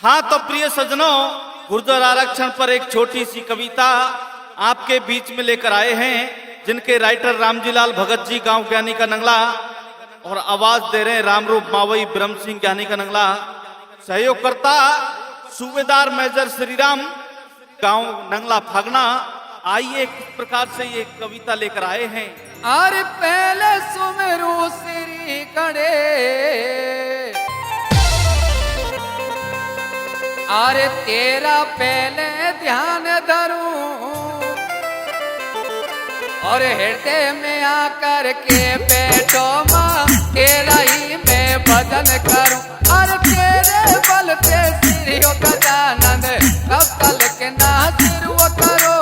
हाँ तो प्रिय सज्जनों, गुर्जर आरक्षण पर एक छोटी सी कविता आपके बीच में लेकर आए हैं, जिनके राइटर रामजीलाल भगत जी गांव ज्ञानी का नंगला और आवाज दे रहे हैं रामरूप मावई ब्रह्म सिंह ज्ञानी का नंगला। सहयोगकर्ता सूबेदार मेजर श्रीराम गांव नंगला फागना। आइए किस प्रकार से ये कविता लेकर आए हैं। अरे पहले सुमेरु श्री कड़े, अरे तेरा पहले ध्यान धरूं और हृदय में आकर के बैठो माँ, तेरा ही मैं भजन करूं। अरे तेरे बल पे सिरियों का आनंद कब तल के ना सिर वो करो,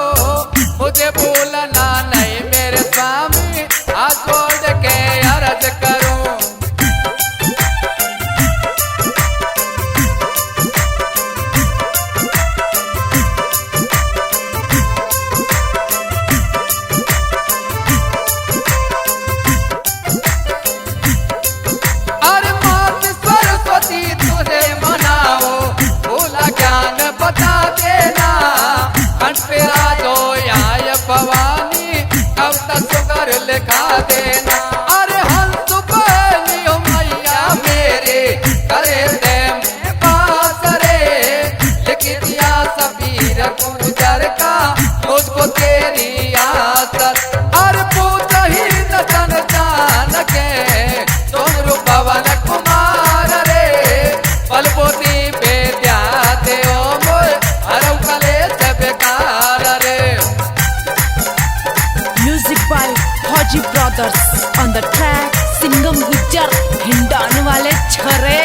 मुझे भूलना नहीं मेरे स्वामी, हाथ जोड़ के अर्ज करूं। भवानी कब तक सुगर लिखा देना। अरे हंस बलियो मैया मेरे करे दे में बास रे, लिख दिया सबीर गुजर का मुझको तेरी आसत। अरे पूछ ही न जान के तुम रूपवन कुमार रे, बलबोती बेद्या देओ मोय हरऊ कले से बेकार रे। by Haji Brothers on the track, Singham Gujjar हिंडान वाले छरे।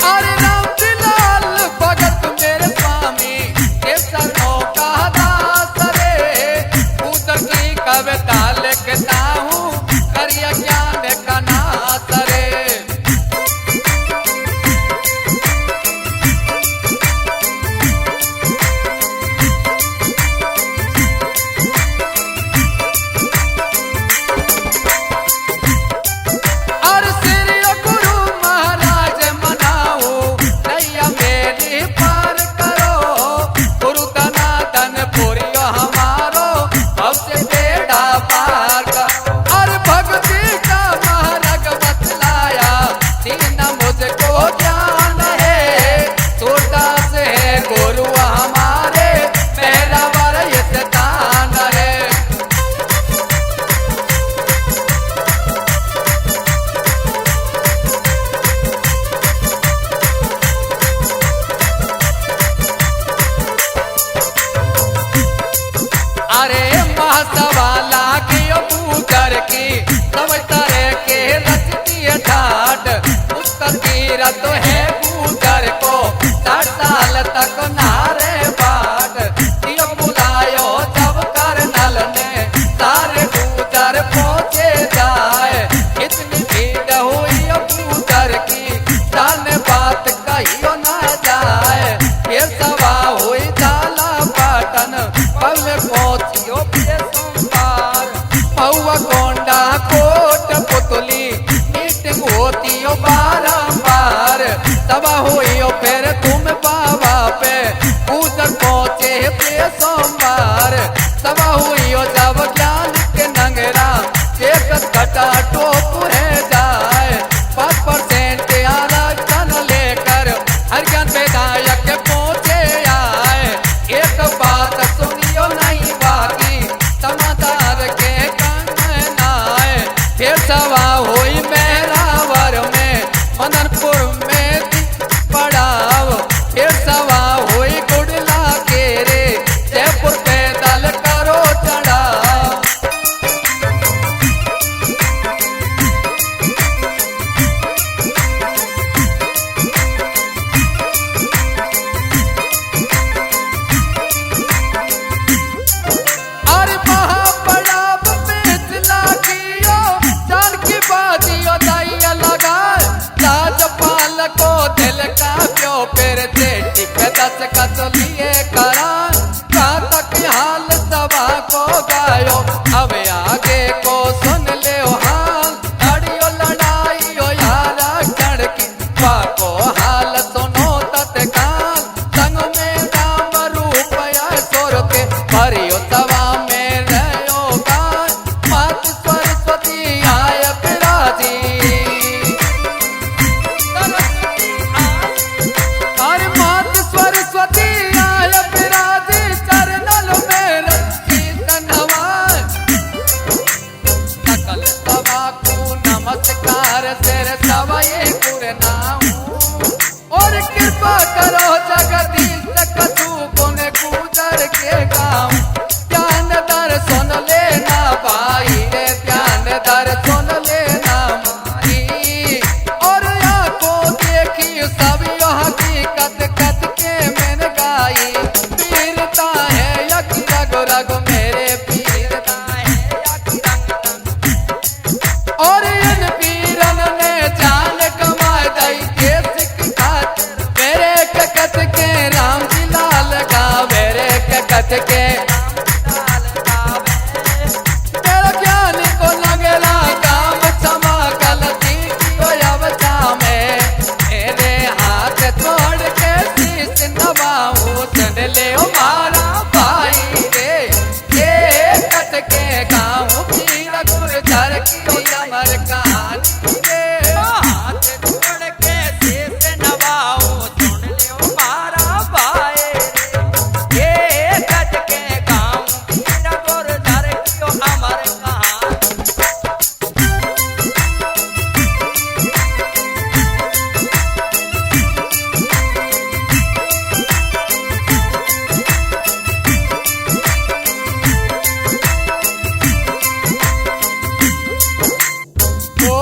अरे रामजीलाल भगत मेरे स्वामी के शरणों का दास रे, उधर की कविता लिखता हूँ करिया ज्ञान का नास रे। अरे महासवाला की पूजर की समझ तरह के रचती ठाट, उसका तीरथ है पूजर को 60 साल तक नारे बाट। दियो बुलायो जब करनल ने सारे पूजर पहुंचे जाए, इतनी भीड़ हुई पूजर की जाने बात कहियो ना जाए। फिर सभा हुई जाला पाटन पहले पहुंचियो पौवा कोंडा कोट पुतली मीटिंग होती हो बारंबार। सभा हुई हो फिर तुम बाबा पे उधर पहुंचे पे सोमवार। सभा हुई हो जब ज्ञान के नंगरा एक घटा टोप है जाए, 5% आरक्षण लेकर हर ज्ञान विधायक पहुंचे आए। एक बात सुनियो नहीं बाकी समाचार के कान में आए, फिर सभा हुई मेहरावर में मदनपुर में पड़ाव। फिर सभा हुई गुड़ला के रे जयपुर पैदल करो चढ़ाव। अरे महापड़ाव पिछला कियो जान की बाजियो दाइया लगा, राजपाल को दिल का प्यो फिर जेठी पे 10 कस लिए करा। का तक हाल सभा को गायो। अब आगे को सुन ले हाल, लड़ियो लड़ाई हो यार क्षण की, को हाल सुनो तत्काल। संग में राम रूप असुर के, भरियो सभा में रहो गाय। मात सरस्वती आय विराजी, अरे मात सरस्वती आय विराजी। चरणल में कीर्तन हवाय, सकल सभा को नमस्कार। सिर सवाए गुर नाम, और कृपा करो जगदीश कछु गुण गुजर के गाँव। ध्यान दर्शन लेना भाई रे, ध्यान दर्शन लेना माई। और आंखों देखी सब हकीकत कत के मैंने गाई। वीरता है यक रग रग मेरे, वीरता है यक रग। और इन वीरन ने जान कमाई दई देश की खातिर। मेरे ककत के राम जी लाल गा, मेरे ककत के तेरा ज्ञान को लगेला काम। क्षमा गलती की हो अवता में, मेरे हाथ तोड़ के शीश नवाऊं। सुन ले हमारा भाई रे, ये कट के गाँव पीर गुर्जर की अमर कहानी रे। हाथ तोड़ के शीश नवाऊं, सुन ले हमारा भाई रे, ये कट के गाँव पीर गुर्जर की अमर कहानी। ओ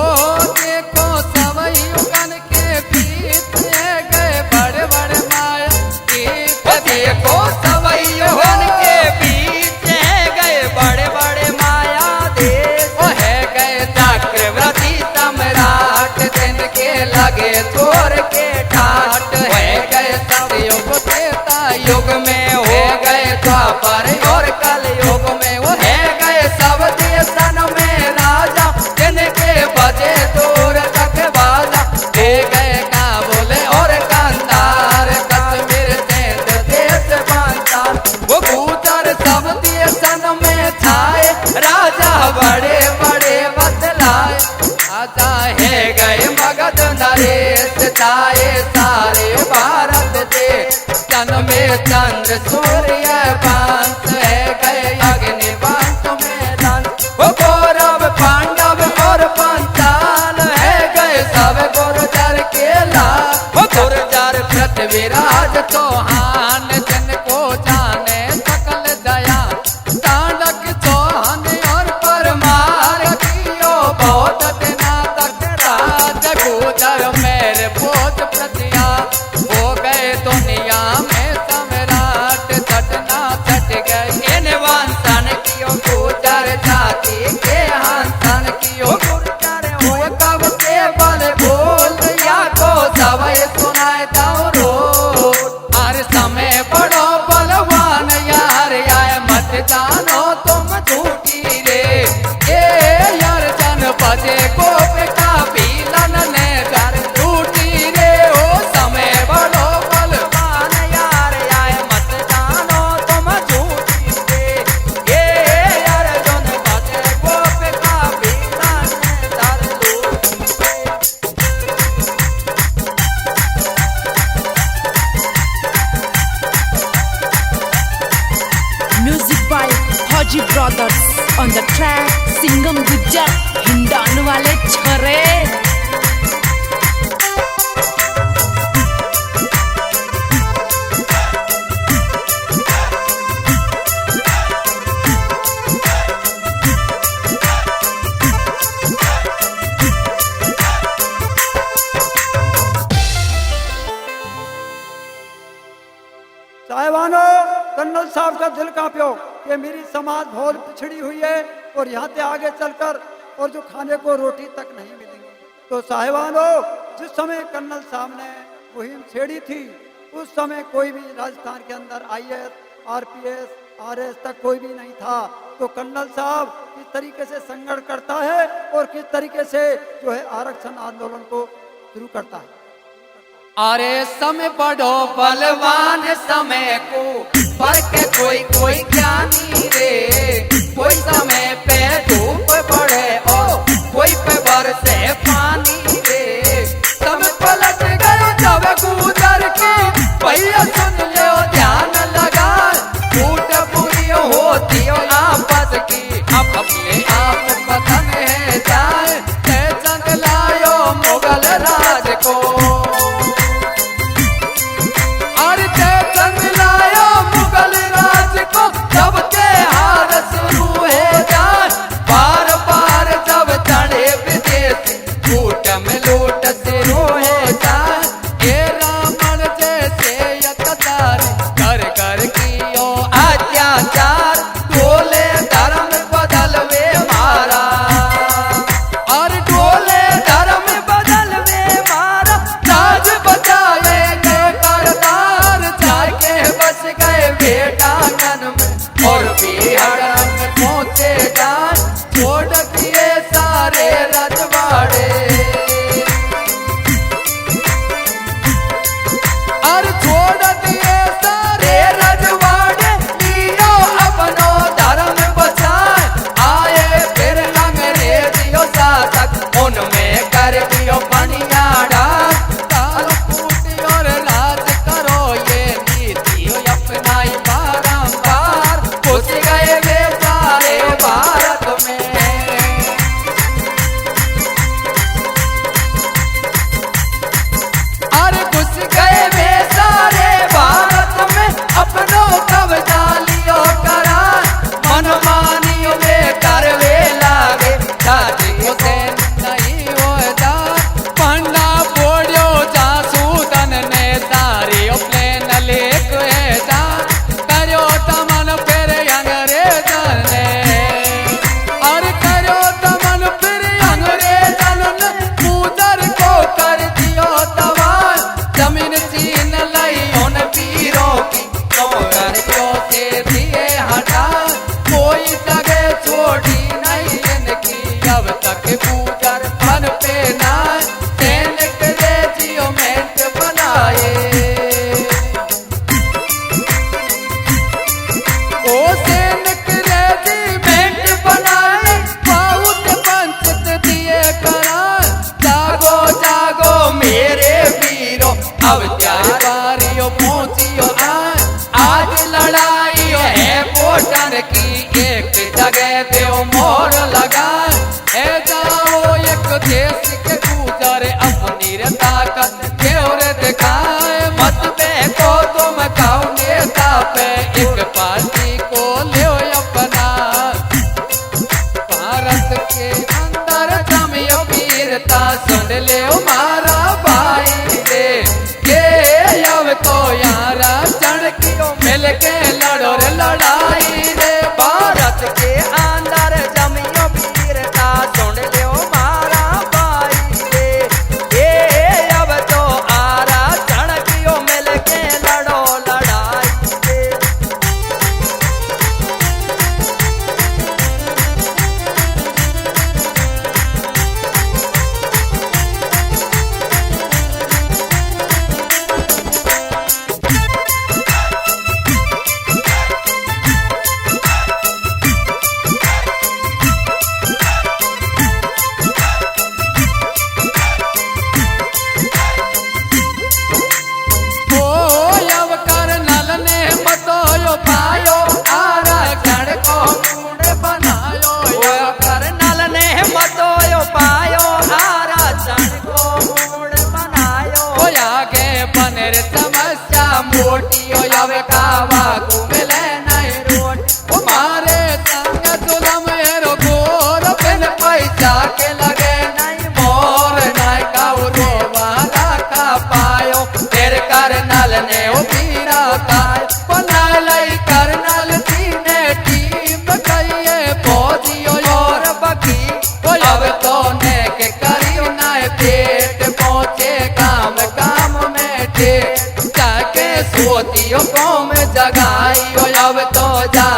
देखो सवई उगन के बीच में गए बड़े बड़े माया तीर्थ। देखो सवई उगन के बीच में गए बड़े बड़े माया देश। ओ है गए चक्रवर्ती सम्राट, दिन के लगे चोर के ठाट। है गए सतयुग त्रेता युग में, हो गए द्वापर और कल युग में। वो है गए सब देशन में राजा, जिनके बजे दूर तक बाजा। दे गए काबुल और कंधार, कश्मीर से देश बांधार। वो गुजर सब देशन में छाए, राजा बड़े बड़े बतलाए। राजा है गए मगध नरेश, जाए सारे भारत देश। जन्मे चंद्र सूर्य वंश, है गए अग्नि वंश में दंश। वो कौरव पांडव और पंचाल, है गए सब गुर्जर के लाल। वो गुर्जर पृथ्वीराज चौहान, जिनको जाने सकल दया। तांडक चौहान और परमार, कियो बहुत दिना तक राज। गुजर मेरे भोज प्रतिया, हो गए दुनिया में सम्राट। चटना चट गए इन वंशन कियो, गुजर जाति के हंसन कियो। गुर्जर हो कब से बल बोल, या को सवय सुनाए दौरो। हर समय बड़ो बलवान यार, आए मत जानो तुम झूठी रे। ये यार जन बजे गोप का पीलन ने घर झूठी रे। ओ समय बड़ो बलवान यार, आए मत जानो तुम झूठी रे। ये यार जन बजे गोप का पीलन ने घर झूठी रे। Music by Haji Brothers on the track Singham Gujjar हिंडान वाले छरे। साहिबानो, कर्नल साहब का दिल कांप्यो कि मेरी समाज बहुत पिछड़ी हुई है और यहाँ से आगे चलकर और जो खाने को रोटी तक नहीं मिलेंगी। तो साहिबानो, जिस समय कर्नल साहब ने मुहिम छेड़ी थी, उस समय कोई भी राजस्थान के अंदर IAS, RPS, आरएस तक कोई भी नहीं था। तो कर्नल साहब किस तरीके से संघर्ष करता है और किस तरीके से जो है आरक्षण आंदोलन को शुरू करता है। अरे समय बड़ो बलवान समय को पर के कोई ज्ञानी रे, कोई समय पे धूप पड़े ओ कोई पे बरसे पानी रे। समय पलट गए जब गुजर के भैया सुन लो ध्यान लगा, टूट पूरी होती हो आपस की अब अपने आप पतन है जाए, चंद लायो मुगल राज को जब त्योहार शुरू हो जाए, बार बार जब चढ़े विदेशी लूट में लूट शुरू हो जाए। ये रावण जैसे अत्याचार कर कर कियो अत्याचार, डोले धर्म बदलवे मारा और डोले धर्म बदलवे मारा। राज बचाए गए करतार जाके बस गए बेटा और बिहार में पहुंचे जान छोड़ दिए सारे रजवाड़े, और छोड़ दिए सारे रजवाड़े, लियो अपनो धर्म बचाए। आए फिर अंग्रेजियों शासक उनमें कर दियो बनियाड़ा, ताल कूटी और राज करो ये नीति अपनाई बारंबार, घुस गए वे सारे भारत में। अरे घुस गए वे सारे भारत में, अपनों कब्जा लियो करा, मनमानियों में करवे लागे, दादी को नहीं हो जा। पंडा बोलियो जासूदन ने सारी प्लेन लेके जा, करो तमन फिर अंग्रेजन ने, और करो तमन फिर अंग्रेजन ने, मुदर को कर दियो तबाह, जमीन छीन ली उन वीरों की, नौकर क्यों से दिए हटा, कोई जगह छोड़ी नहीं इनकी अब तक गुजर बन पे ना, सैनिक रेजिमेंट बनाए ओ सैनिक रेजिमेंट बनाए, बहुत पंचत दिए करार। जागो जागो मेरे वीरों अब तैयारियों पहुंचियो आज लड़ाई है पोटन की, एक जगह पे मोर लगा है, जाओ एक देश के गुजरे अपनी ताकत क्यों दिखाए, मत बेको तुम खाओ नेता पे एक पार्टी को ले अपना। भारत के अंदर जमियो वीरता सुन ले मारा भाई रे, ये अब तो यारा चढ़ की मिल के लड़ो रे लड़ाई रे। भारत के अंदर जमियो वीरता सुन ले मारा भाई रे, ये अब तो आरा चढ़ की मिल के लड़ो लड़ाई रे। मोटी हो जावे कावा घूमले नहीं रोट, मारे संग जुलम एरो गोर बिन पैसा के लगे नहीं मोर, नहीं काऊ रोवाला का पायो फिर करनल ने ओ पीरा काय, बना लई करनल जी ने टीम कहिए फौजियो और बकी, अब तो ने के करियो ना पेट पहुंचे काम काम में टे, जाके सोतियो कौम जगाई अब तो जा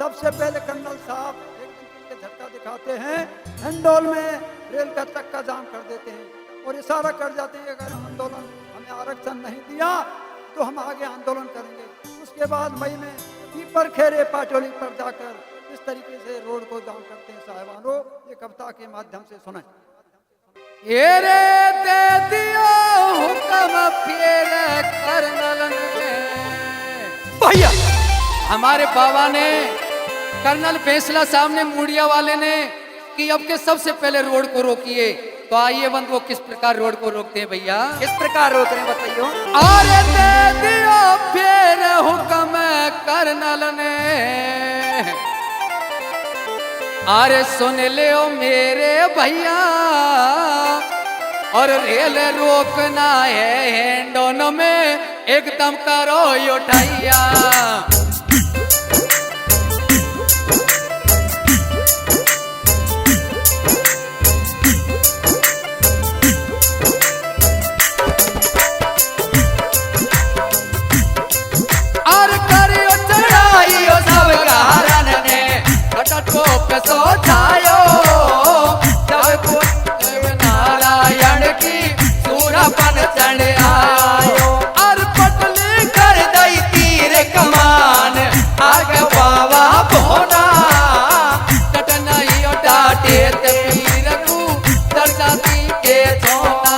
सबसे पहले कर्नल साहब एक दिन के झटका दिखाते हैं, हिंडोल में रेल का चक्का जाम कर देते हैं और इशारा कर जाते हैं अगर आंदोलन हमें आरक्षण नहीं दिया तो हम आगे आंदोलन करेंगे। उसके बाद मई में पीपर खेरे पाटोली पर जाकर इस तरीके से रोड को जाम करते हैं। साहिबानों, ये कविता के माध्यम से सुनाएं। ये रे दे दियो हुक्म फिर कर्नल ने, भैया हमारे बाबा ने, कर्नल फैसला साहब ने, मुड़िया वाले ने कि अब के सबसे पहले रोड को रोकिए। तो आइए बंधुओं किस प्रकार रोड को रोकते हैं भैया, किस प्रकार रोक रहे हैं बताइयो। अरे दे दियो फिर हुक्म कर्नल ने, अरे सुन लियो मेरे भैया, और रेल रोकना है हिंडोन में एकदम करो उठैया। सो छायो जब नारायण की सूरपन चढ़ आयो, और पटली कर दई तीर कमान आगे बाबा भोना, टटनाई डाटे तीर को दर्जाती के छोना,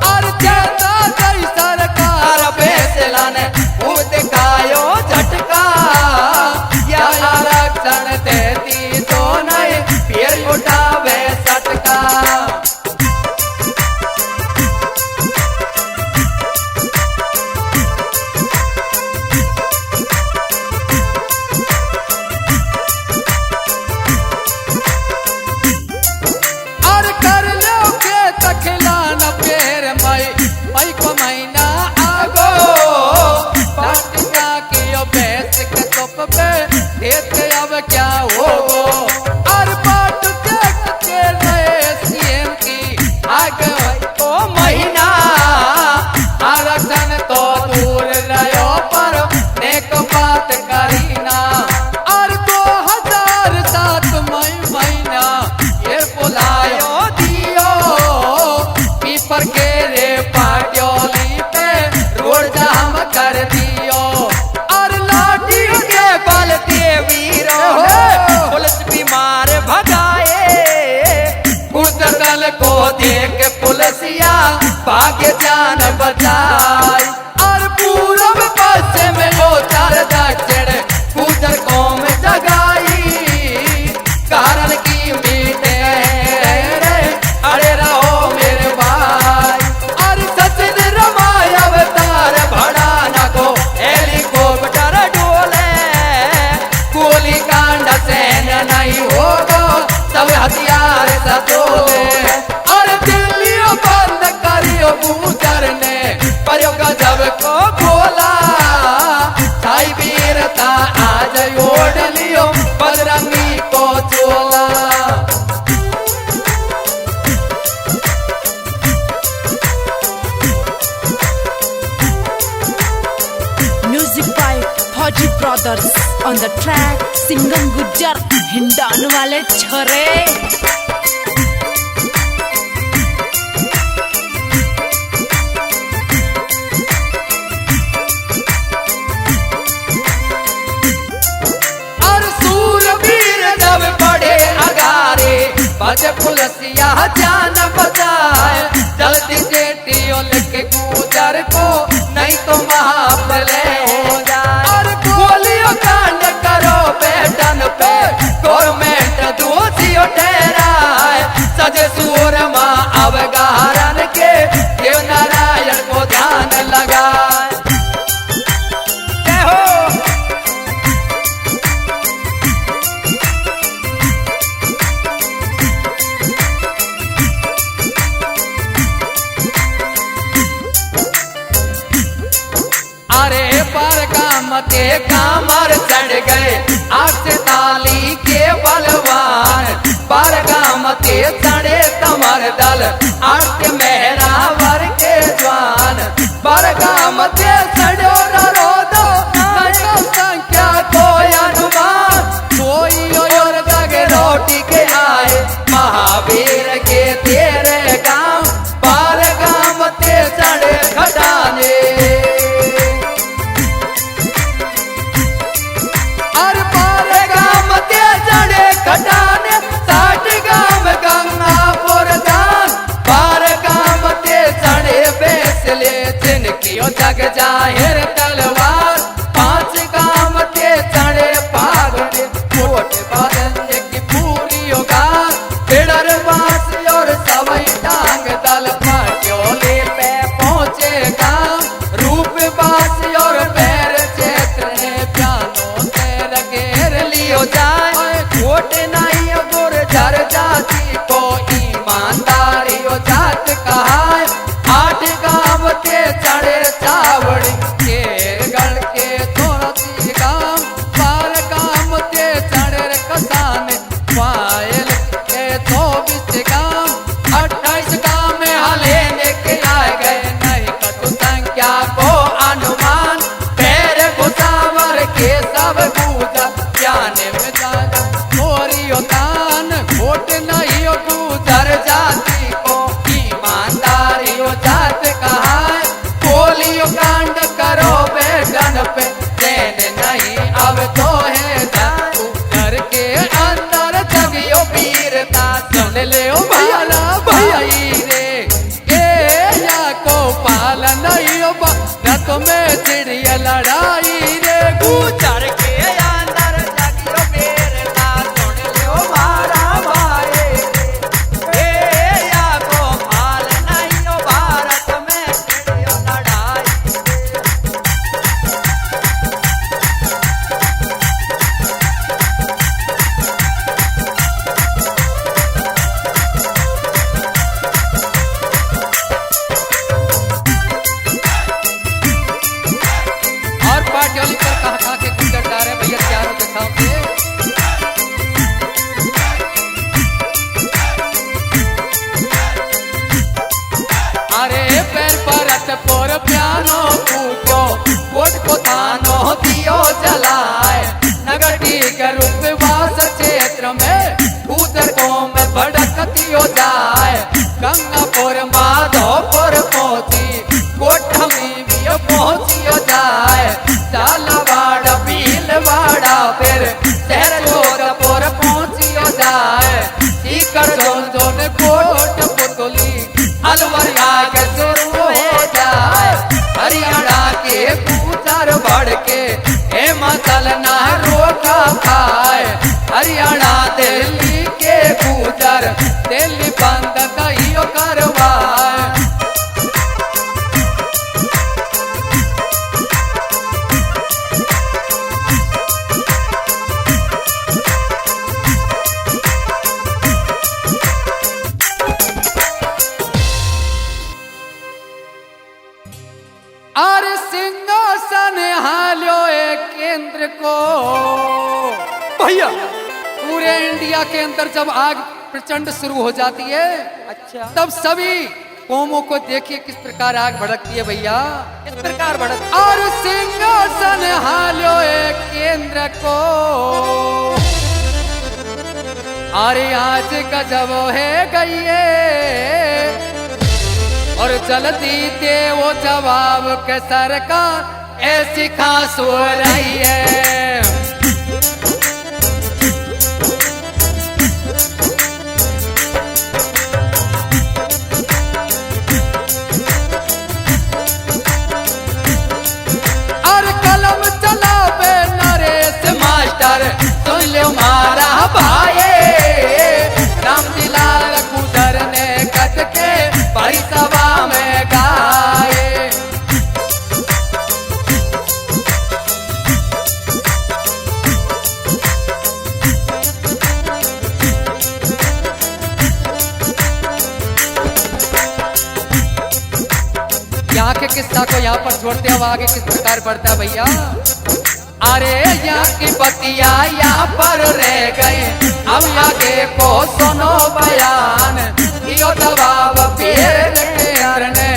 और चेता दई सरकार फैसला ने वो दिखायो झटका, या आरक्षण देती फिर उठावे सटका। और कर लो के तखला न पेर मई को महीना आगो, पाटिया की बेस के चुप पे देते अब क्या होगो, महीना आरक्षण तो दूर रहो पर नेक बात करीना, और 2007 महीना ये बुलायो दियो, पीपर के रे पाटोली पे रोड जाम कर दियो, और लाठी के बल देवीरों पुलिस बीमार भगाए, दल को देख पुलिसिया भाग्य जान बचाई, और पूरब पश्चिम उत्तर दक्षिण पूजर कौम जगाई, कारण की मीटे रे अरे रहो मेरे भाई, और सचिन रमाय अवतार भड़ा न को हेलीकॉप्टर डोले, गोली कांड से नहीं होगा सब हथियार सतोले, और दिल्लियों बंद करियो बूझर ने प्रयोग जब को बोला, छाई वीरता आज ओढ़ लियो बजरंगी को चोला। म्यूजिक बाय फौजी brothers on the track, Singham Gujjar Hindaun वाले छोरे। बज पुलसिया जान बचाए, जल्दी जेटियों लेके गुजर को नहीं तो महाप्रलय हो जाए, और गोलियों कांड करो बेटन पे गवर्नमेंट दोषियों ठहराए, सजे सूरमा अवगाहन के देव नारायण को ध्यान लगाए। अरे पर कामते कामर चढ़ गए आठ ताली के बलवान, पर कामते चढ़े कमर दल आठ मेहरावर के जवान, पर कामते चढ़ो रो दो संख्या को अनुमान, लियो जग जाहिर तलवार, 5 गाम के चढ़े पागड़े, कोट बादन की पूरी उगार, बिड़र बास और सवई टांग दल पटोले पे पहुंचे गाम, रूप बास और पैर क्षेत्र ने प्यानों से रगेर लियो जाए, कोट नहीं गुर्जर जाति को ईमानदारी जात कहाए, 8 गांव के चढ़े चावड़ी, केरगढ़ के थोड़ा सी गांव, 12 गांव के चढ़े कसान, पायल के 24 गांव, 28 गांव में हले लेके आ गए, नहीं कटु संख्या को अनुमान, पैर घुसावर के सब पूजा, जाने में जाना थोड़ी दान, घोट नहीं गुजर जाति को ईमानदारी जात कहाए, बोलियो कांड करो बेटन पे, चैन नहीं अब तो है जातू, घर के अंदर जगियो वीरता, सुन ले ओ भाला भाई रे, ये को पाल नहीं ओ रत में चिड़िया लड़ाई रे, गुजर के अंदर जगियो वीरता, सुन ले ओ भाला भाई रे, या को पाल नहीं ओ भारत में चिड़िया लड़ाई और पाटियोली पर कहा के गुजर डारे भैया चारों के सामने, अरे पैर परत पर प्यानो पूजो, कोट को थानो दियो जलाए, नगटी के रूपवास क्षेत्र में उधर को में भड़कतियो जाए, गंगापुर माधोपुर पहुंची, कोठमी भी पहुंचियो जाए, झालावाड़ भीलवाड़ा फिर शहर जोधपुर पहुंचियो जाए, सीकर जोन कोट पुतली अलवर आगे शुरू हो जाए, हरियाणा के गुजर बढ़ के हिमाचल ना रोका खाए, हरियाणा दिल्ली के गुजर दिल्ली बंद कहियो करवाए, और सिंहासन हालो एक केंद्र को, भैया पूरे इंडिया के अंदर जब आग प्रचंड शुरू हो जाती है, अच्छा तब सभी कौमों को देखिए किस प्रकार आग भड़कती है भैया, इस प्रकार बढ़त, और सिंहासन हालो एक केंद्र को, अरे आज गजब है गई है, और जल्दी दे वो जवाब के सरकार ऐसी खास हो रही है, और कलम चलावे नरेश मास्टर, सुन लो मारा भाई, रामजीलाल गुजर ने कट के बड़ी सभा में गाए, यहाँ के किस्सा को यहाँ पर छोड़ते अब आगे किस प्रकार बढ़ता है भैया, अरे यहाँ की बतिया यहाँ पर रह गए, अब आगे को सुनो बयान, यो जवाब फिर ने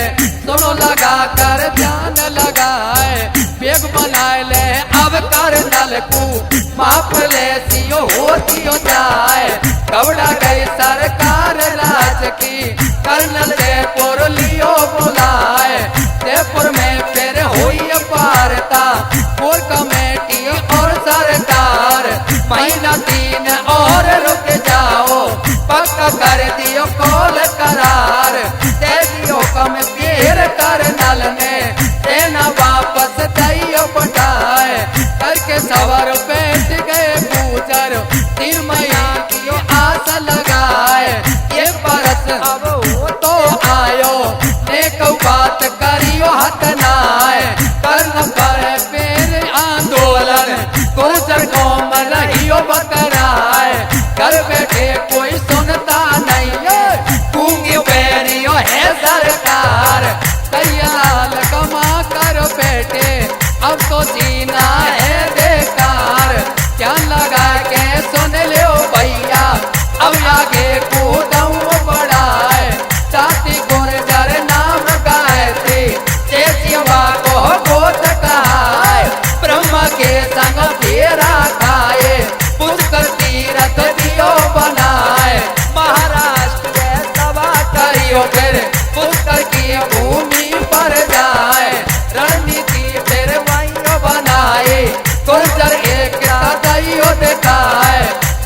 सुनो लगा कर ध्यान लगाए, बेग बनाए ले अब कर नल को माफ ले सियो होती हो जाए, कबड़ा गई सरकार राज की, कर्नल जयपुर लियो बुलाए, जयपुर में फिर हुई वार्ता, कोर कमेटी और सरकार, महीना 3 और रुक जाओ, पक्का कर दियो कॉल करार, दे दियो कम फिर कर्नल ने, दे करना पर फिर आंदोलन गुर्जर कौम रहियो बकराए घर बैठे कोई सुनता नहीं है गूंगी पैरियो है सरकार दयाल कमा कर बैठे अब तो जीना है बेकार क्या लगा के सुन लो भैया अब आगे कूदऊ बढ़ाए जाति गुर्जर नाम गायत्री चेतिवा को गोत कहाए ब्रह्म के संग फेरा खाए पुष्कर तीरथ दियो बनाए महाराष्ट्र में सभा करियो फिर पुष्कर की भूमि पर जाए रणनीति फिर वही बनाए गुर्जर एक दैयो दिखाए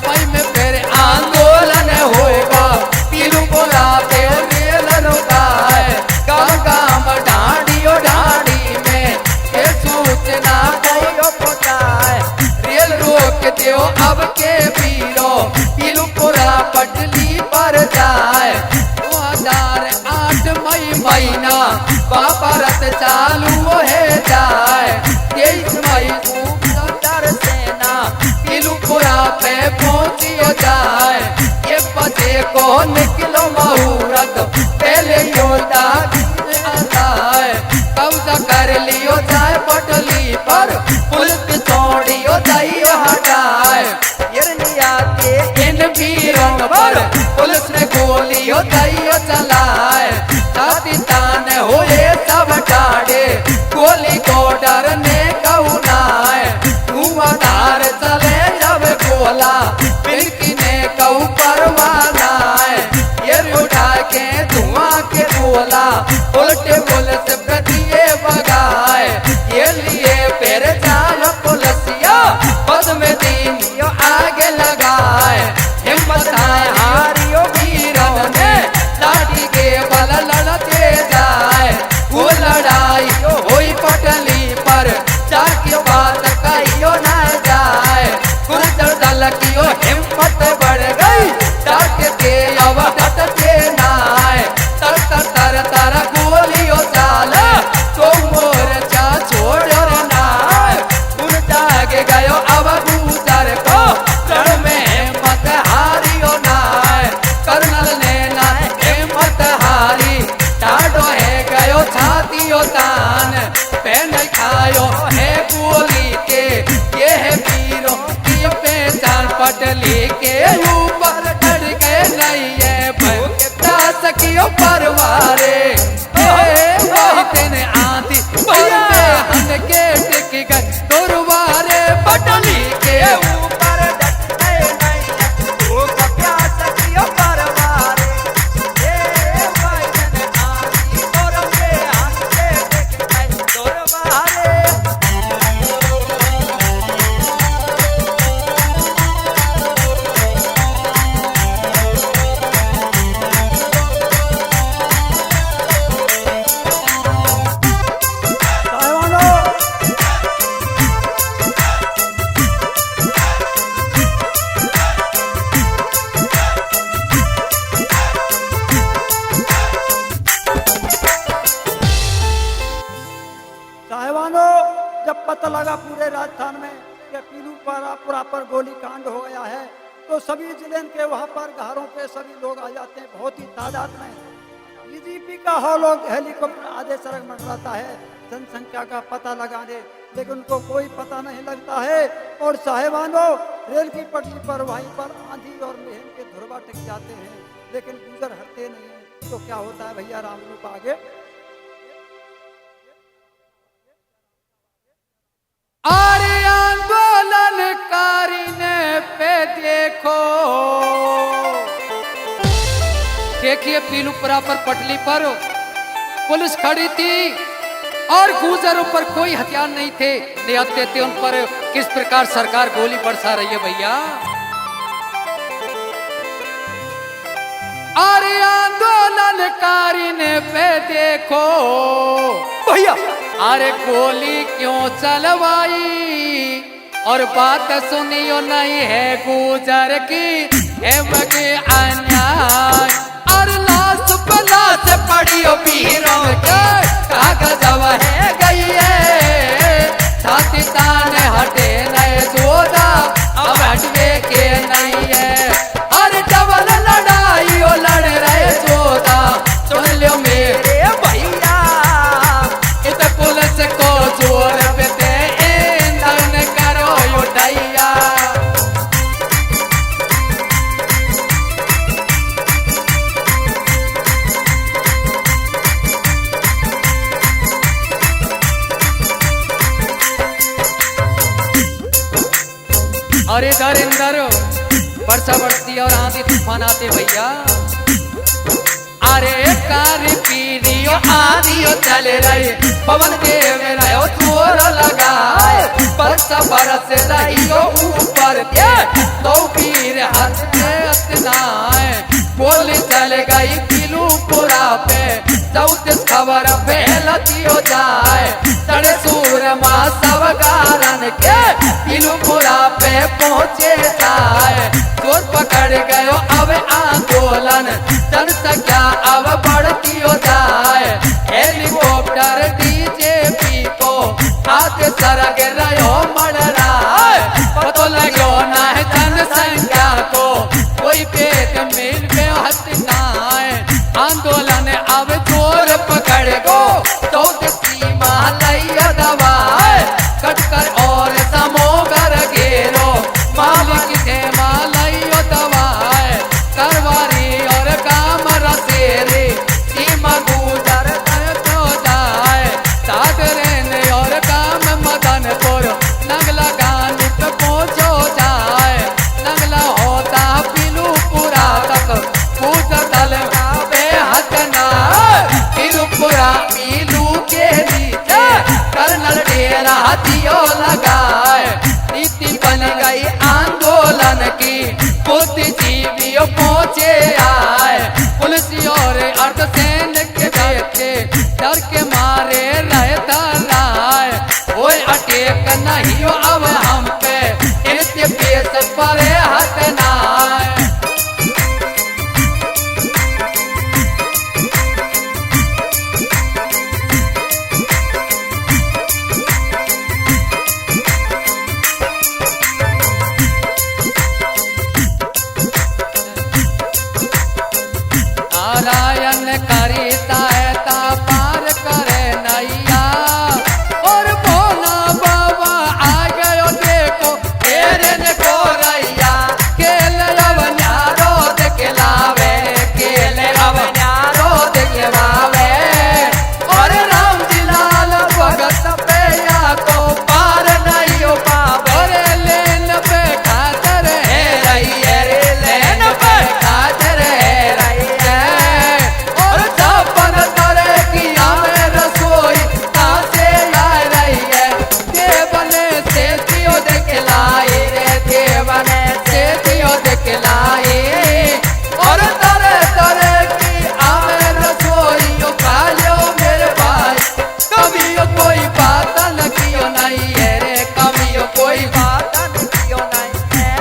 वही में फिर आंदोलन होगा पीलू बोला पे रेल रुकाए गाम ढांडियो ढांडी में ये सूचना दैयो पहुंचाए रेल रोक दियो अब के पीरो पीलू पूरा पटली पर जाए 2008 महीना बाबरत चालू है जाए 23 मई को सेना पीलूपुरा पे पहुंचियो जाए ये बजे को निकलो मुहूर्त पहले योद्धा आए कब्जा कर लियो जाए पटली पर पुलिस छोड़ियो जाइयो हटाए के इन वीरों पर पुलिस ने गोलियों जाइयो चलाए छाती तान हुए सब टाड़े गोली को डरने कहुनाए धुआंधार चले जब गोला बिल्की ने कहू परवानाए ये उठा के धुआं के गोला उल्टे पुलिस पे दिए बगाए ये लिए फिर जाल पुलिसिया पद में दीनियो आगे लगाए हिम्मत है हारियो वीरों ने लाठी के बल लड़ते जाए वो लड़ाई हुई पटली पर जाके बात कहियो न जाए गुर्जर दल की हिम्मत बढ़ गई डाक के अवगत के नाए तर तर तर तर गोलियों चाल तो मोर्चा छोड़ नाए उन जागे गयो अब गुजर को रण में मत हारियो नाए कर्नल ने ना हिम्मत हारी टाडो है गयो छातियो तान पहन खायो है गोली के ये है वीरों की पहचान पटली के ऊपर चढ़ के नहीं है भगता सकियो परवारे दिन आती हन के टिक गए दुर्वारे पटली के ऊपर जब पता लगा पूरे राजस्थान में कि पीलूपुरा पर गोली कांड हो गया है तो सभी जिले के वहाँ पर घरों पे सभी लोग आ जाते हैं बहुत ही तादाद में। डीजीपी का हेलीकॉप्टर आधे सड़क मंडराता है जनसंख्या का पता लगाने, लेकिन उनको कोई पता नहीं लगता है। और साहेबानों रेल की पटरी पर वहीं पर आंधी और मेहन के धुरवा टिक जाते हैं, लेकिन गुजर हटते नहीं है। तो क्या होता है भैया रामरूप आगे अरे आंदोलनकारी ने पे देखो, देखिए पीलूपुरा पर पटली पर पुलिस खड़ी थी और गुजरों पर कोई हथियार नहीं थे, निहत्थे थे। उन पर किस प्रकार सरकार गोली बरसा रही है भैया। अरे आंदोलनकारी ने पे देखो भैया, अरे गोली क्यों चलवाई और बात सुनियो नहीं है गुजर की है बगे अन्याय। और लाश पे लाश पड़ियो वीरों के कागज है गई है अरे दरिंदर वर्षा बरसती और आंधी तूफान आते भैया। अरे कारी पीरियो आदियो चल रही पवन देव रहो चोर लगाए वर्षा बरस रहियो ऊपर के तो पीर हथनाए बोली चल गई पीलूपुरा पे चौतीस खबर फैलती हो जाए सड़े सूर माँ सब कारण के पीलूपुरा पे पहुँचे जाए चोर पकड़ गयो अब आंदोलन जनसंख्या अब बढ़ती हो जाए हेलीकॉप्टर डीजेपी को हाथ सरग रहो मर रहा है पतो लगो ना है जनसंख्या को कोई पेट मिल में हटनाए आंदोलन अब चोर पकड़ गो तो सीमा लैया दवाए कटकर और समोगर घेरो मालिक थे मालयो दवाए करवारी और काम रसेरे सीमा गुजर हो जाए सागरेन और काम मदनपुर नगला गानी पे पहुँचो जाए नगला होता पीलूपुरा तक कूद दल पे हटना पीलूपुरा पीलू के नीचे कर्नल डेरा दियो लगाए नीति बन गई आंदोलन की बुद्धिजीवियों पहुंचे आए पुलिस और अर्धसैनिक देते डर के मारे रहता राय कोई अटैक नहीं हो अब हम पे इनके पेश पर हटना नारायण करीता है ता पार करे नैया और बोला बाबा आ गयो देखो तेरे ने को रैया केले अब न्यारो दिखलावे केले अब न्यारो दिखलावे और राम जी लाल भगत पैया को पार नहीं हो पावे और लेन पे खातर है रैया रे लेन पे खातर है रैया और छप्पन तरह की हमें रसोई तासे ला रही है देवने से दियो दिखलाई रे देवने से दियो दिखलाई और तरह तरह की हमें रसोई खा लो मेरे भाई कभी कोई बात न कियो नहीं है रे कभी कोई बात न कियो नहीं है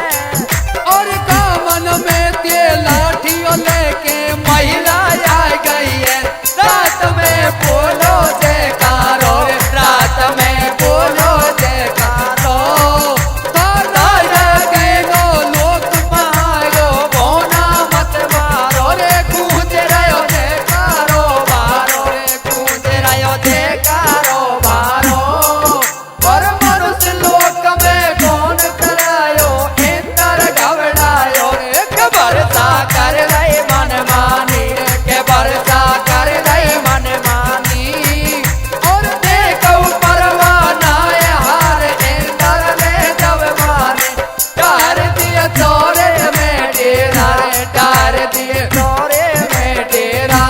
और कामन में ते लाठियों लेके महिला आ गई है रात में बोलो जयकारो रात में बोलो जयकारो लोग मारो बोना मत मारो रे गूंज रहो जयकारो बारो रे गूंज रहो जयकारो बारो और मनुष्य लोक में कौन करायो इंदर घबरायो रे के बरसा कर रहे मन मानी रे के बरसा कर रहे मन मानी और देखो परवाना हार इंदर ने जब माने डार दिए चोरे में डेरा रे डार दिए चोरे में डेरा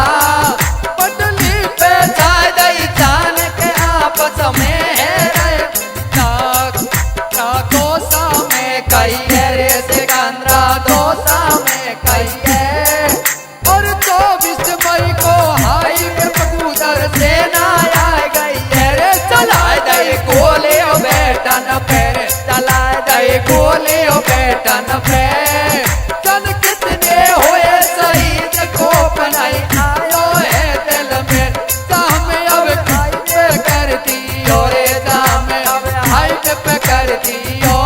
पटली पे जाए दई जान के आपस में है रे दोसा में कही है रे सिकंदरा दोसा में कही है और 24 मई को हाईवे बगूदर सेना आ गई है रे चलाए दई गोले ओ बेटन पे चलाए दई गोले ओ बेटन पे जन कितने होए शहीद को बनाई आयो है दिल में सामने अब हाईवे कर दियो रे सामने अब हाईवे पे कर दियो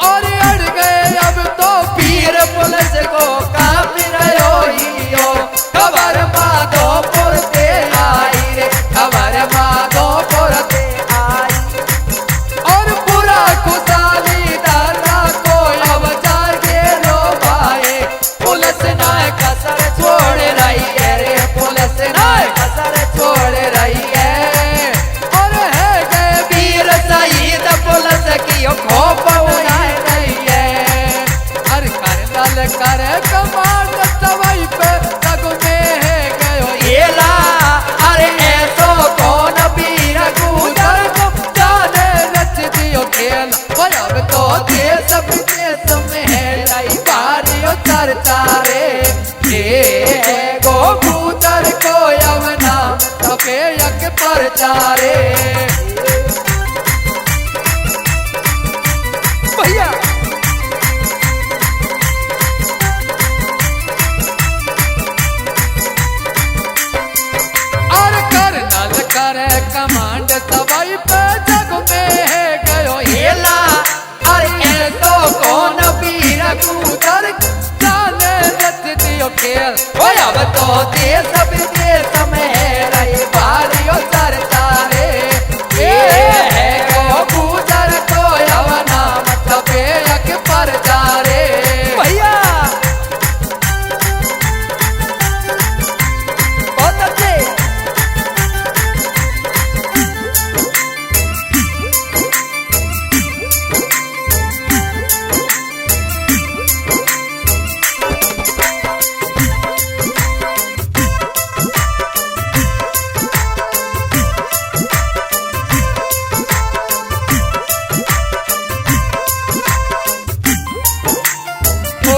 और अड़ गए अब तो पीर पुलिस को काफी रहो ही हो खबर माधोपुर से आई रे खबर माधोपुर से आई और पूरा खुशाली दारा को अब जागे लो भाई पुलिस ना कसर छोड़ रही है रे पुलिस ना कसर छोड़ रही है और है गए वीर शहीद पुलिस की जा रे भैया। और कर्नल करे कमांड सवाई पे जग में है गयो हेला। और ये तो कौन वीर कूदर जाने रच दियो खेल। ओ अब तो देश विदेश में रही बारियो चर्चा रे। ये है गयो कूदर तो अब नाम छपे अक पर जा रे भैया। बहुत अच्छे। ओ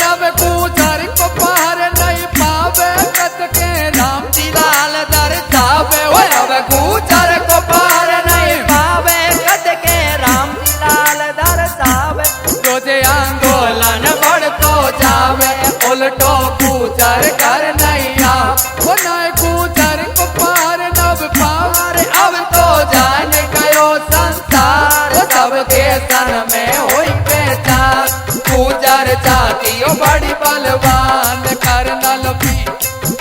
अब गुजर को पार नहीं पावे कत के राम जी लाल दर जावे। ओ अब गुजर को पार नहीं पावे कत के राम जी लाल दर जावे। रोजे आंदोलन बढ़ तो जावे उल्टो गुजर कर नहीं आ। ओ नहीं गुजर को पार नव पार अब तो जान गयो संसार। सबके सन में होई पहचान गुजर जातियो बड़ी बलवान। कर्नल भी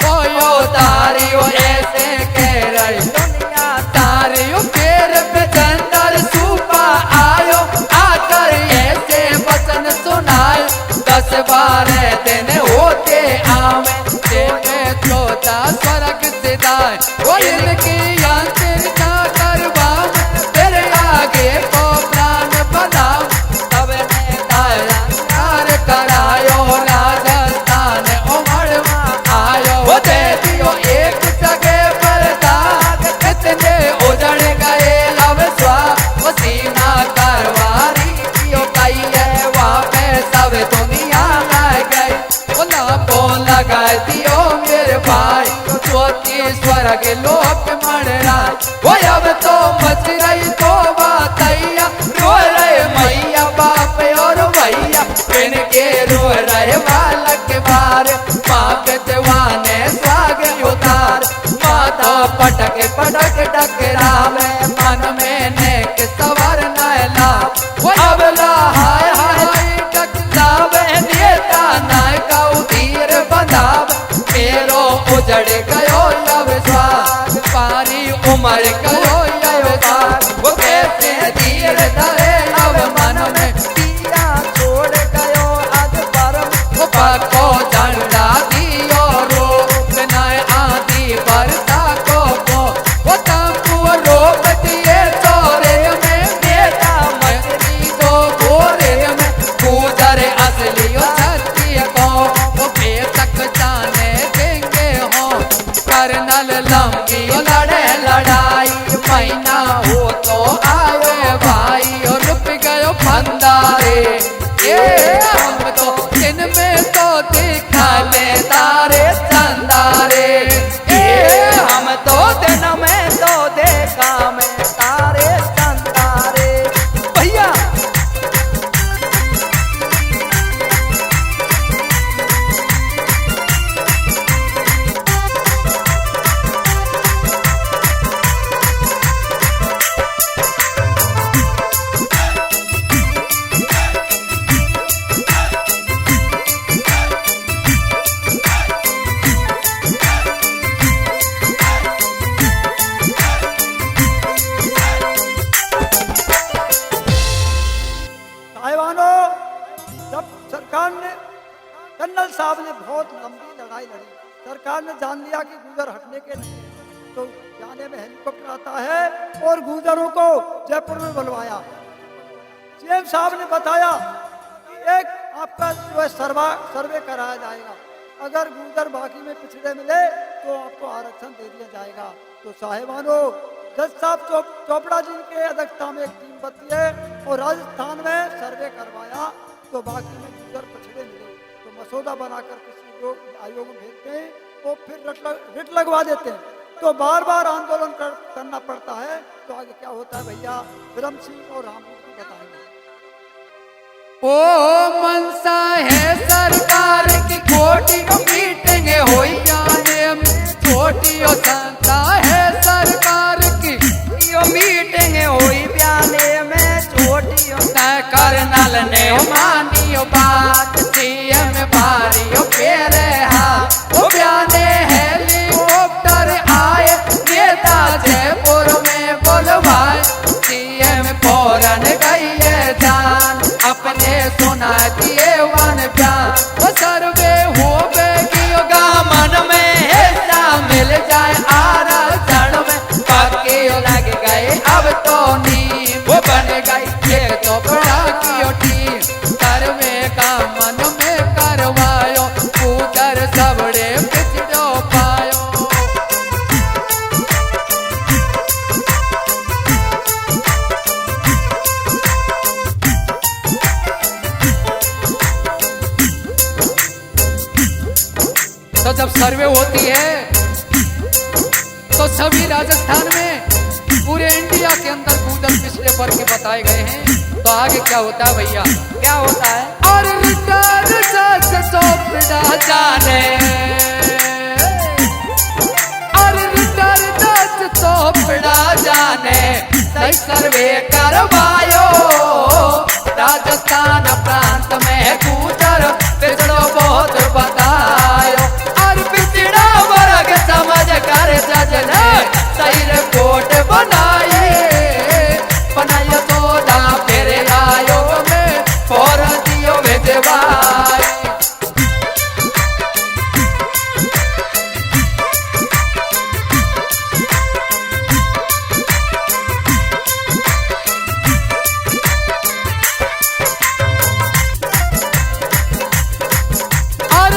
कोयो तारियो ऐसे कह रही दुनिया तारियो केर पे चंदर सूपा आयो आकर ऐसे वचन सुनाए। 10-12 दिन होते आवे देवे चौथा स्वर्ग सिधाए। वो इनकी अंतर ना करवा तेरे आगे को प्राण बनाओ। तब तार करायो राजस्थान उमड़वा आयो। वो दे दियो एक जगह पर दाग कितने उजड़ गए अब स्वा। वो सीना करवारी दियो कई है वहाँ पे सब दुनिया आ गई। वो लापो लगा दियो मेरे भाई ज्योति स्वर्ग लोक मर रहा। वो अब तो मच रही तो बातैया रो रहे मैया बाप और भैया। इनके रो रहे बालक बार माँ के जवाने स्वाग उतार। माथा पटक पटक टकरावे मन में नेक सवर नैला। वो अब हाय हाय टकरावे नेता नायका उधीर बंधाव। मेरो उजड़ गयो अब स्वाग पारी उमर गयो अब स्वाग। वो कैसे धीर धरे अब मन में दिया छोड़ गयो आज परम। वो पाको झंडा दियो रोक नए आदि बरसा को वो तांबू रोक दिए चोरे में नेता मंत्री को गोरे में गुजर असली सत्य को। वो बेतक जाने देंगे हो कर्नल लंबी लड़े लड़ाई। महीना हो तो आवे भाई और रुक गयो फंदारे। ये हम तो दिन में तो दिखा दे तारे चंदारे। ये हम तो दिन में तो देखा में तारे चंदारे भैया। कर्नल साहब ने बहुत लंबी लड़ाई लड़ी। सरकार ने जान लिया कि गुजर हटने के नहीं है, तो जाने में हेलीकॉप्टर आता है और गुजरों को जयपुर में बुलवाया। सीएम साहब ने बताया कि एक आपका जो है सर्वे कराया जाएगा, अगर गुजर बाकी में पिछड़े मिले तो आपको आरक्षण दे दिया जाएगा। तो साहिबानों, जज साहब चोपड़ा जी के अध्यक्षता में एक टीम बनती है और राजस्थान में सर्वे करवाया, तो बाकी में गुजर पिछड़े मिले तो मसौदा बनाकर किसी आयोग में भेजते हैं, वो फिर रिट लगवा देते हैं। तो बार बार आंदोलन करना पड़ता है। तो आगे क्या होता है भैया, ब्रह्म सिंह और राम को बताएंगे। ओ मनसा है सरकार की कोटी को मीटिंग होई जाने में, छोटी ओ संस्था है सरकार की यो मीटिंग होई बयाने में, छोटी ओ कर्नल ने मानियो बात, सीएम बारियो पेरे हाथ ओ बयाने हेलीकॉप्टर आए, नेता जयपुर में बोलवाए, सीएम फौरन गई है जान, अपने सुना दिए वन प्यार, वो सर्वे हो बेगी गामन में हिस्सा मिल जाए आरक्षण में, पक्के लग गए अब तो नीम वो बन गई ये तो बड़ा की टीम, सर्वे का मन में करवायो, उधर सबड़े पिछड़ो पायो। तो जब सर्वे होती है तो सभी राजस्थान में पूरे इंडिया के अंदर कूदर पिछले वर्ग के बताए गए हैं। तो आगे क्या होता है भैया, क्या होता है, और रिटर्न सच चोपड़ा जाने, और रिटर्न सच चोपड़ा जाने, सही सर्वे करवायो, राजस्थान प्रांत में कूदर पिछड़ो बहुत बतायो, और पिछड़ा वर्ग समझ कर जज ने सही रिपोर्ट बनाई, बनाइयो तो ना फिर आयोग में फौरन दियो भिजवाई। और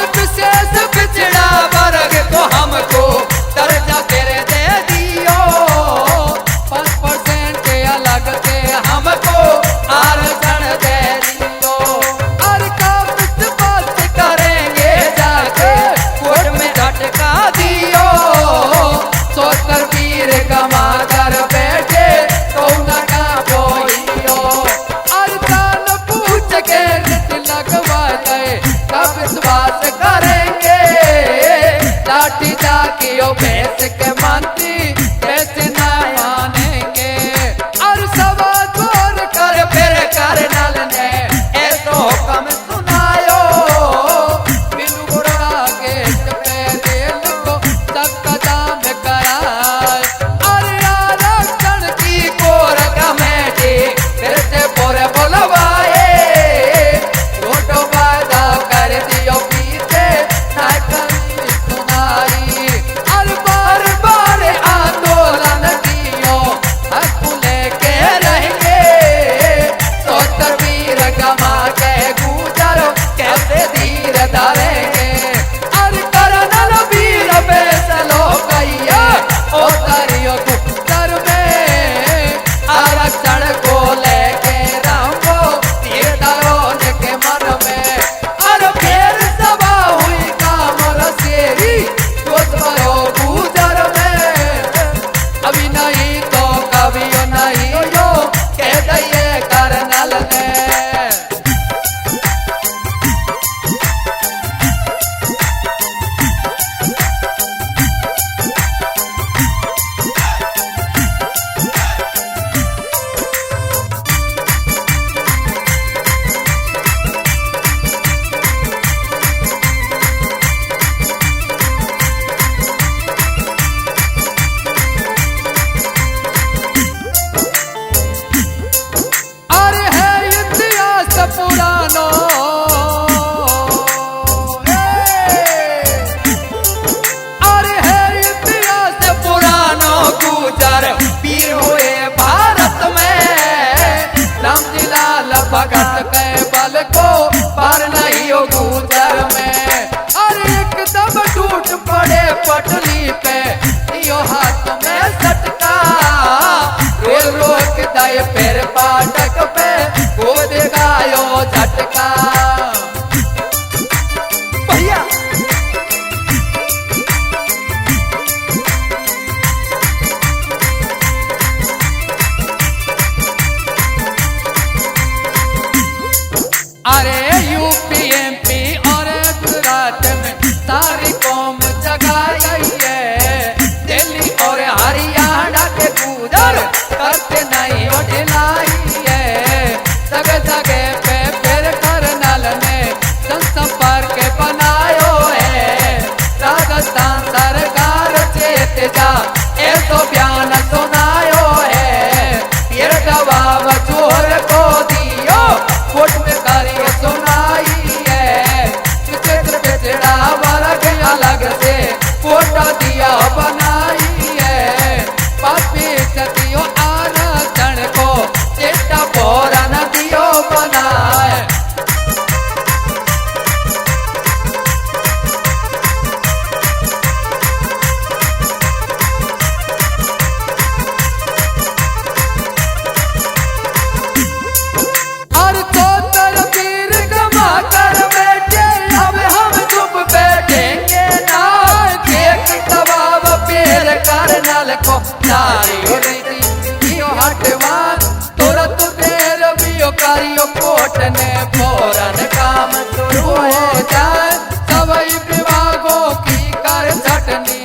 करियो कोट ने फौरन काम शुरू हो जाए सभी विभागों की कर छटनी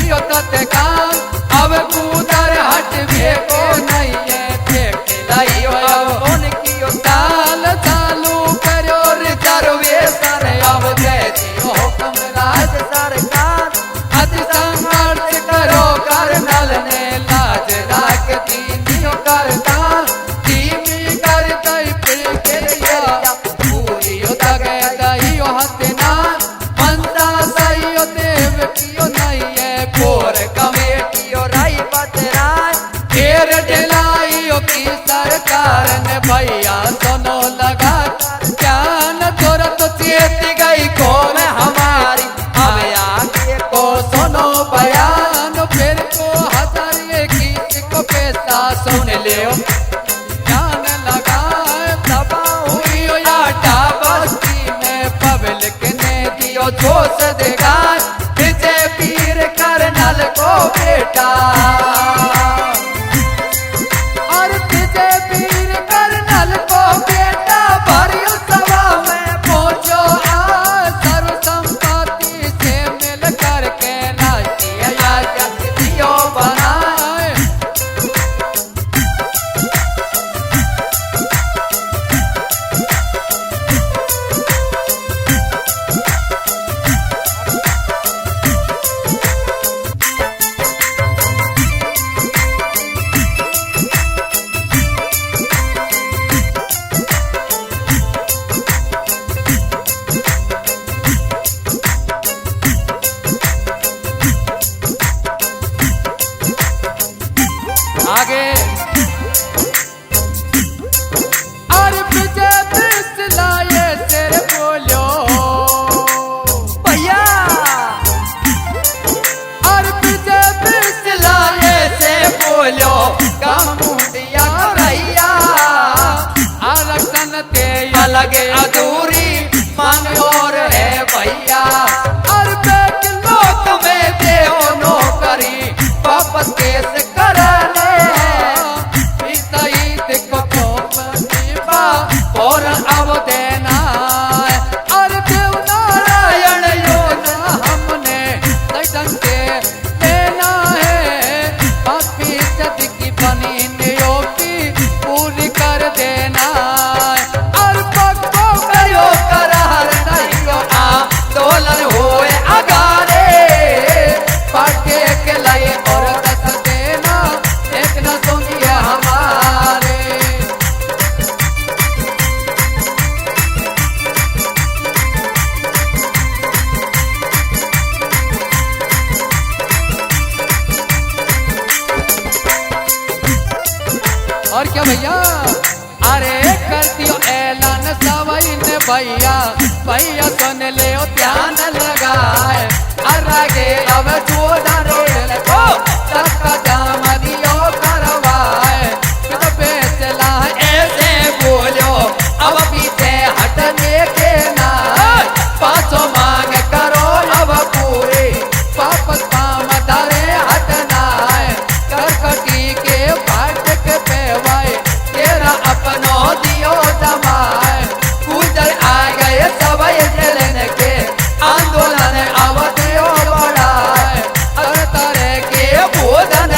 यो तत्काल अब कूदर हट भी को नहीं है देख लाइयो उनकी ताल चालू करो रिजर्वेशन अब दे दियो हुक्म राज सरकार अति संघर्ष करो कर्नल ने लाज राख दीनियो करता धीमी कर दई फिर के पूरी तगे दईयो हतना मनता सईयो देव कियो नहीं है कोर कमेटियो राई बतराय घेर दिलाइयो की सरकार ने भैया सुनो लगा ज्ञान तुरंत चेत गई कौन हमारी हमें आगे को सुनो बयान फिर को हजार की को पैसा सुन लियो ज्ञान लगाए तबाह हुई आटा बस्ती में पब्लिक ने दियो जोश दिखाए विजय वीर कर्नल को बेटा और विजय वीर कर्नल को बेटा भरी सभा में पहुंचो सर्व संपत्ति से मिल करके राष्ट्रीय आजादी दियो बनाए आगे और विजय बिस्लाए सिर बोलो भैया और विजय बिस्लाए से बोलो मुंडिया भैया आरक्षण ते अलग अधूरी मांग और है भैया और बैक लोक में देव नौकरी वापस केस कराने और अब देना और देव नारायण योजना हमने दर्शन के देना है बाकी सद की बनी नियोगी पूरी कर देना और पक्को करो करार नहीं हो आंदोलन होए अगारे पार्टी के लिए और दस देना एक न सुनिए हमारे और क्या भैया अरे कर दियो ऐलान सवाई ने भैया भैया सुन ले ध्यान लगाए आगे अब जोधन को सबका दाम दियो करवाए तो फैसला ऐसे बोलो अब पीछे हटने के ना पाँचों मांग करो अब पूरी वापस पाम धरे हटना है करकटी के फाटक पे वाए तेरा अपनो दियो दमाए गुजर आ गए सब जलन के आंदोलन अब दियो बढ़ाए हर तरह के बोधन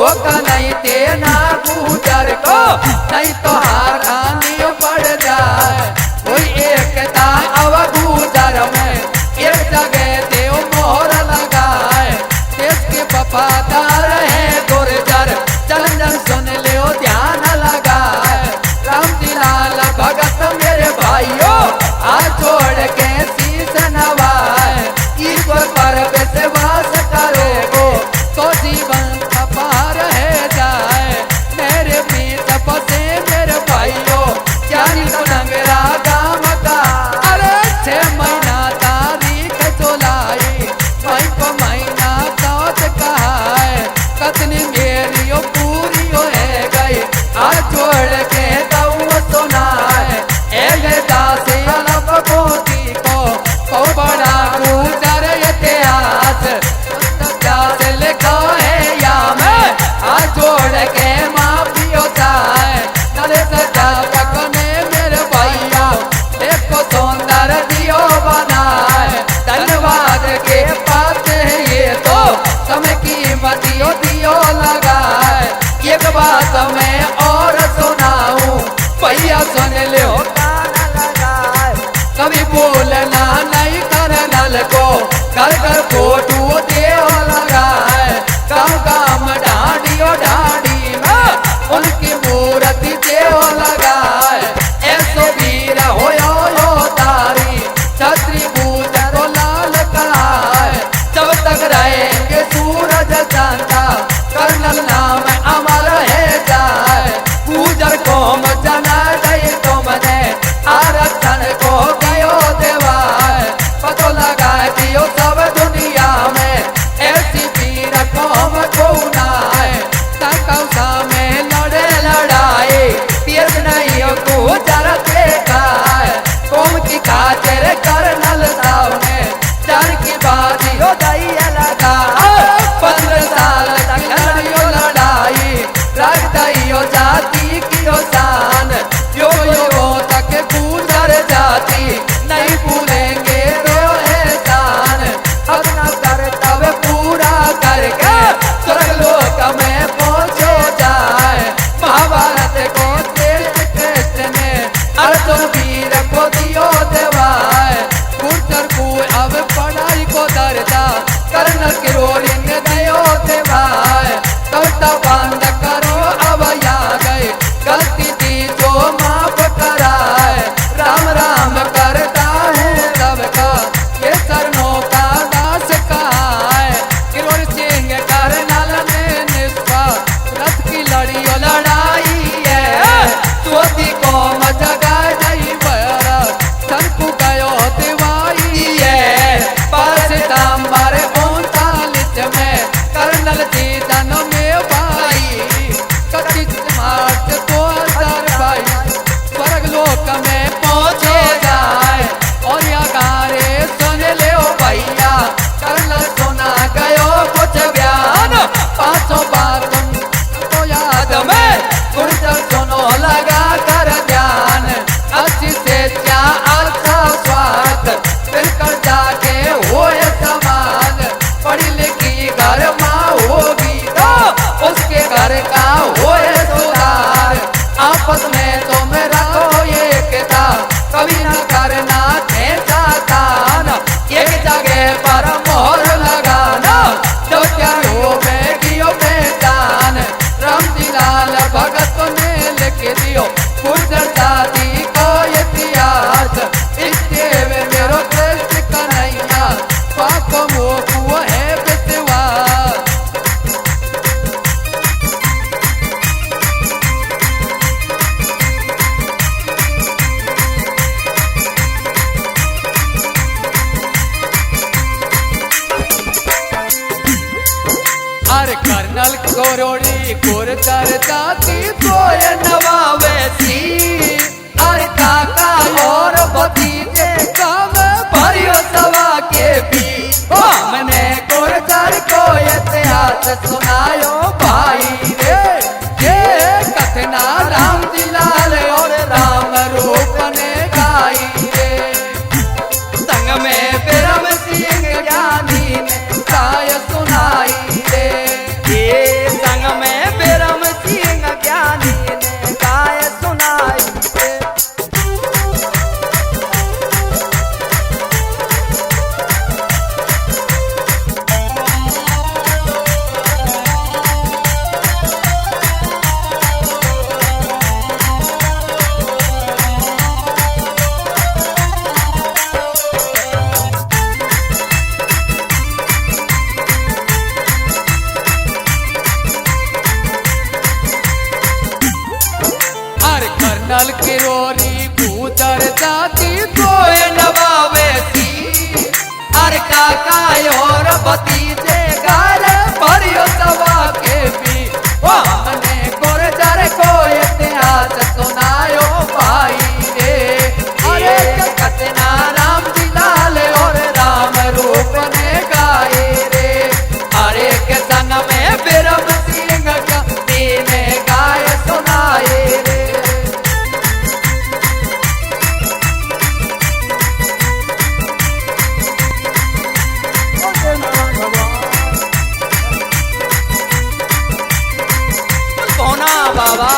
रोका नहीं देना गुजर को, नहीं तो हारानी पड़ जाए। कोई एकता अब गुजर में एक जगह देव मोहर लगाए। देश के वफादार है गुर्जर, चंदन सुन ले ध्यान लगाए। राम जी लाल भगत मेरे भाइयों, हाथ जोड़ के शीश नवाए। ईश्वर पर विश्वास करोगे तो जीवन अपार है जाए। मेरे बीच फंसे मेरे भाइयों, जानी तो नंगरा गाम का। अरे 6 महीना तारीख जुलाई, भाई को महीना साथ कहा है। कतनी मेरी पूरी है गई, हाथ जोड़ के दऊ सुनाए। एले दास अलग मोती को बड़ा गुजर इतिहास लिखा है या मैं, हाथ जोड़ के माफियो जाए। नरेश जातक ने मेरे भैया देखो सुंदर दियो बनाए। धन्यवाद के पास है ये तो समय की मतियो दियो लगाए। एक बात मैं और सुनाऊं भैया सुन लो कभी बोलना नहीं करनल को, कर कर फोटो देव लगाए। गाँव गाँव डांडियो डांडी में उनकी मूर्ति देव लगाए। ऐसो वीर हो तारी छत्री बूझ को लाल कराए। जब तक रहेंगे सूरज चांदा कर्नल नाम अमर है जाए। गुजर कौम जना गई तुमने आरक्षण को गयो देवाए। पतो लगा दियो सब दुनिया में ऐसी वीर कौम को नाए। कौसा में लड़े लड़ाई तीर नहीं गुजर देखाए। कौम की खातिर कर्नल साहब ने जान की बाती हो दैया लगा। 15 साल तक लड़ियो लड़ाई, रख दैयो जाति की शान। यो तक गुजर जाती, नहीं भूलेंगे तो एहसान। अपना कर्तव्य पूरा करके स्वर्ग लोक में पहुंचो जाए। महाभारत को श्री कृष्ण ने अर्जुन वीर को दियो देवाए। गुर्जर को अब पढ़ाई को दर्जा कर्नल की रोलिंग दयो देवाए। कविता बंद करो अब या गए, गलती दी जो माफ कराए। राम राम करता है सबका, ये चरणों का दास कहाए। किरोड़ सिंह कर्नल ने निष्ठा रथ की लड़ियो लड़ाई है। चौथी कौम जगा जई बरा सरकू गयो दिवाई है। 5 सितंबर 39 में कर्नल जी जन्म में भाई। 31 मार्च 2022 स्वर्ग लोक में पहुंचे जाए। और यह गारे सुन ले भैया, कर्नल सुना गयो कुछ ज्ञान। 500 बार तो याद में गुर्जर सुनो लगा कर ध्यान। अच्छी से क्या अच्छा स्वार्थ फिर जाके होए समान। पढ़ी लिखी घर माँ होगी तो उसके घर का होए सुधार। आपस में तुम रखो एकता, कभी न करना खेचा तान। एक जगह पर मोहर लगाना, जो क्या हो बेगियो पहचान। राम जी लाल भगत ने लिख दियो गुर्जर जाति को इतिहास। इसके मेरो कृष्ण कन्हैया पाको मोकू है विश्वास। अरे कर्नल कोरोड़ी गुर्जर जाति तोय नवावे सी। अरे काका और भतीजे काम भरियो सवा के भी। हमने गुर्जर को इतिहास सुनायो भाई रे। ये कथना राम जी लाल और राम रूप ने गाई रे। संग में बिरम सिंह ज्ञानी ने गाय सुनाई रे। ये संग में बिरम सिंह ज्ञानी ने गाय सुनाई रे। अरे कर्नल किरोरी भूतर जाती कोई नवावे थी। अरे काका और भतीजे घर भरियो सवा के भी वो हमने गुर्जर को इतिहास सुनायो भाई रे। अरे कतना राम जी लाल और राम रूप ने गाए रे। अरे के संग में बिरम सिंह का दीन गाय सुनाए रे। बोले नारायण भगवान। कौना बाबा